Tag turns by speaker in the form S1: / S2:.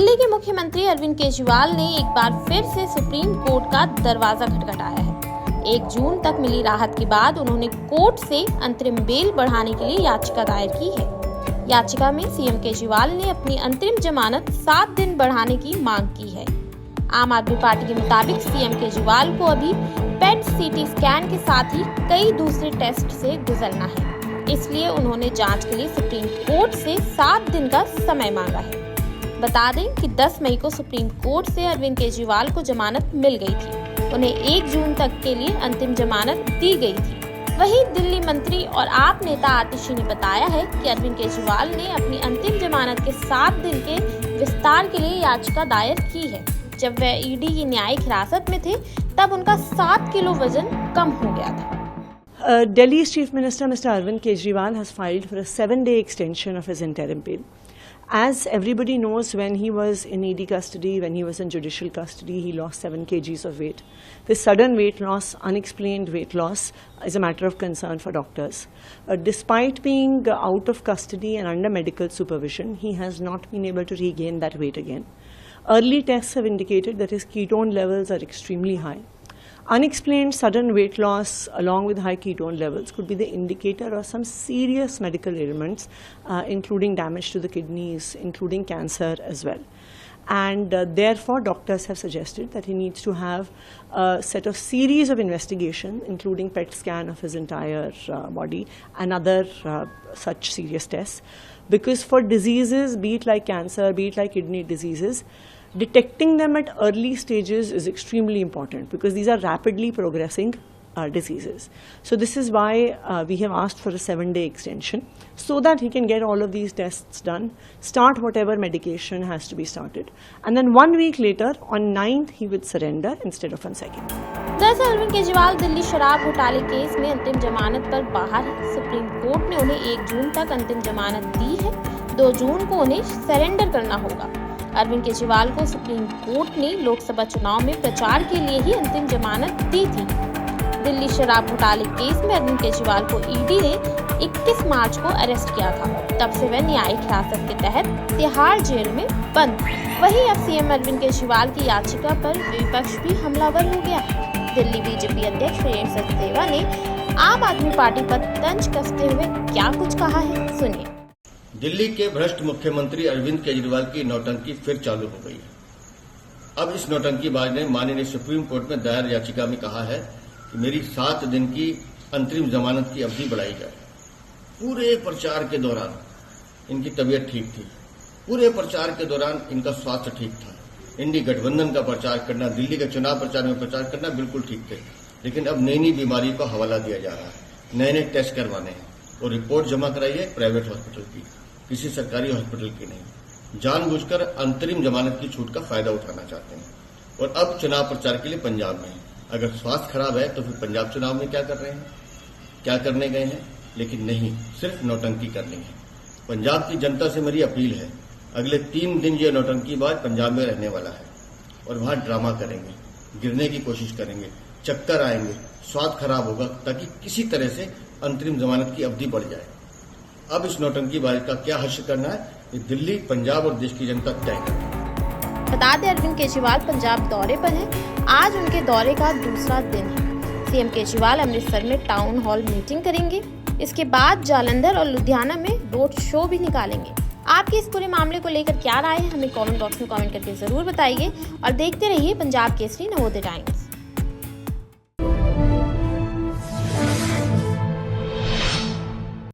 S1: दिल्ली के मुख्यमंत्री अरविंद केजरीवाल ने एक बार फिर से सुप्रीम कोर्ट का दरवाजा खटखटाया है। 1 जून तक मिली राहत के बाद उन्होंने कोर्ट से अंतरिम बेल बढ़ाने के लिए याचिका दायर की है। याचिका में सीएम केजरीवाल ने अपनी अंतरिम जमानत 7 दिन बढ़ाने की मांग की है। आम आदमी पार्टी के मुताबिक सीएम केजरीवाल को अभी पेट सीटी स्कैन के साथ ही कई दूसरे टेस्ट से गुजरना है, इसलिए उन्होंने जांच के लिए सुप्रीम कोर्ट से 7 दिन का समय मांगा है। बता दें कि 10 मई को सुप्रीम कोर्ट से अरविंद केजरीवाल को जमानत मिल गई थी। उन्हें 1 जून तक के लिए अंतिम जमानत दी गई थी। वहीं दिल्ली मंत्री और आप नेता आतिशी ने बताया है कि अरविंद केजरीवाल ने अपनी अंतिम जमानत के 7 दिन के विस्तार के लिए याचिका दायर की है। जब वे ईडी की न्यायिक हिरासत में थे तब उनका 7 किलो वजन कम हो गया था।
S2: Delhi's Chief Minister Mr. Arvind Kejriwal has filed for a 7-day extension of his interim bail. As everybody knows, when he was in ED custody, when he was in judicial custody, he lost 7 kgs of weight. This sudden weight loss, unexplained weight loss, is a matter of concern for doctors. Despite being out of custody and under medical supervision, he has not been able to regain that weight again. Early tests have indicated that his ketone levels are extremely high. Unexplained sudden weight loss along with high ketone levels could be the indicator of some serious medical ailments, including damage to the kidneys, including cancer as well. And therefore, doctors have suggested that he needs to have a set of series of investigation, including PET scan of his entire body and other such serious tests. Because for diseases, be it like cancer, be it like kidney diseases, detecting them at early stages is extremely important because these are rapidly progressing diseases. So this is why we have asked for a 7-day extension so that he can get all of these tests done, start whatever medication has to be started, and then 1 week later, on 9th, he would surrender instead of on 2nd.
S1: दरअसल अरविंद केजरीवाल दिल्ली शराब घोटाले case में अंतिम जमानत पर बाहर है। Supreme court ने उन्हें 1 जून तक अंतिम जमानत दी है। 2 जून को उन्हें सरेंडर करना होगा। अरविंद केजरीवाल को सुप्रीम कोर्ट ने लोकसभा चुनाव में प्रचार के लिए ही अंतिम जमानत दी थी। दिल्ली शराब घोटाले केस में अरविंद केजरीवाल को ईडी ने 21 मार्च को अरेस्ट किया था। तब से वह न्यायिक हिरासत के तहत तिहाड़ जेल में बंद। वहीं अब सीएम अरविंद केजरीवाल की याचिका पर विपक्ष भी हमलावर हो गया। दिल्ली बीजेपी अध्यक्ष वीरेंद्र सचदेवा ने आम आदमी पार्टी पर तंज कसते हुए क्या कुछ कहा है, सुनिए।
S3: दिल्ली के भ्रष्ट मुख्यमंत्री अरविंद केजरीवाल की नौटंकी फिर चालू हो गई है। अब इस नौटंकीबाज ने माननीय सुप्रीम कोर्ट में दायर याचिका में कहा है कि मेरी 7 दिन की अंतरिम जमानत की अवधि बढ़ाई जाए। पूरे प्रचार के दौरान इनकी तबीयत ठीक थी, पूरे प्रचार के दौरान इनका स्वास्थ्य ठीक था। इंडी गठबंधन का प्रचार करना, दिल्ली के चुनाव प्रचार में प्रचार करना बिल्कुल ठीक थे, लेकिन अब नई नई बीमारियों का हवाला दिया जा रहा है। नए नए टेस्ट करवाने हैं और रिपोर्ट जमा कराइए प्राइवेट हॉस्पिटल की, किसी सरकारी हॉस्पिटल की नहीं। जानबूझकर अंतरिम जमानत की छूट का फायदा उठाना चाहते हैं और अब चुनाव प्रचार के लिए पंजाब में हैं। अगर स्वास्थ्य खराब है तो फिर पंजाब चुनाव में क्या कर रहे हैं, क्या करने गए हैं? लेकिन नहीं, सिर्फ नौटंकी करनी है। पंजाब की जनता से मेरी अपील है, अगले 3 दिन ये नौटंकीबाज पंजाब में रहने वाला है और वहां ड्रामा करेंगे, गिरने की कोशिश करेंगे, चक्कर आएंगे, स्वास्थ्य खराब होगा, ताकि किसी तरह से अंतरिम जमानत की अवधि बढ़ जाए। अब इस नौटंकीबाज का क्या हश्र करना है, ये दिल्ली, पंजाब और देश की जनता तय करेगी।
S1: बता दें अरविंद केजरीवाल पंजाब दौरे पर हैं। आज उनके दौरे का दूसरा दिन है। सीएम केजरीवाल अमृतसर में टाउन हॉल मीटिंग करेंगे। इसके बाद जालंधर और लुधियाना में रोड शो भी निकालेंगे। आपके इस पूरे मामले को लेकर क्या राय है, हमें कमेंट बॉक्स में कमेंट करके जरूर बताइए और देखते रहिए पंजाब केसरी नवोदय टाइम्स।